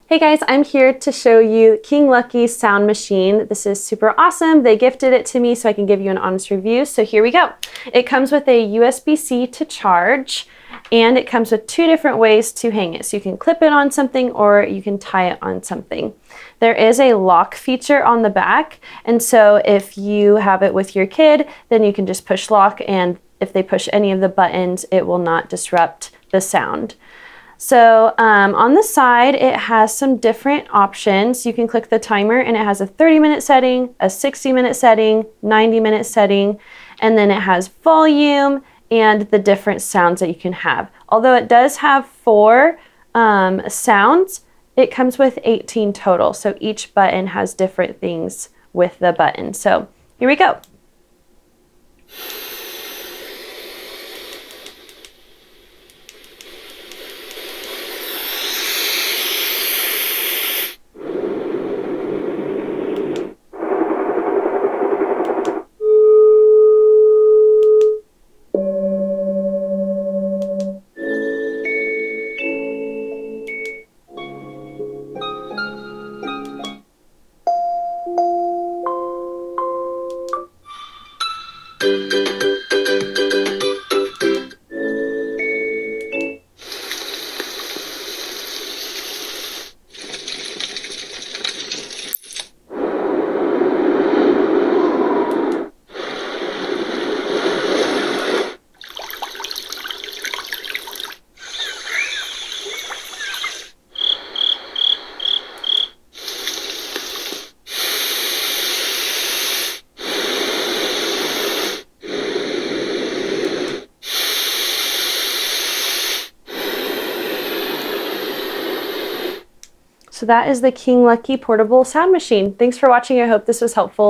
Hey guys, I'm here to show you Kinglucky's sound machine. This is super awesome. They gifted it to me so I can give you an honest review. So here we go. It comes with a USB-C to charge, and it comes with two different ways to hang it. So you can clip it on something or you can tie it on something. There is a lock feature on the back, and so if you have it with your kid, then you can just push lock, and if they push any of the buttons, it will not disrupt the sound. So on the side, it has some different options. You can click the timer and it has a 30-minute setting, a 60-minute setting, 90-minute setting, and then it has volume and the different sounds that you can have. Although it does have 4 sounds, it comes with 18 total. So each button has different things with the button. So here we go. So that is the Kinglucky portable sound machine. Thanks for watching. I hope this was helpful.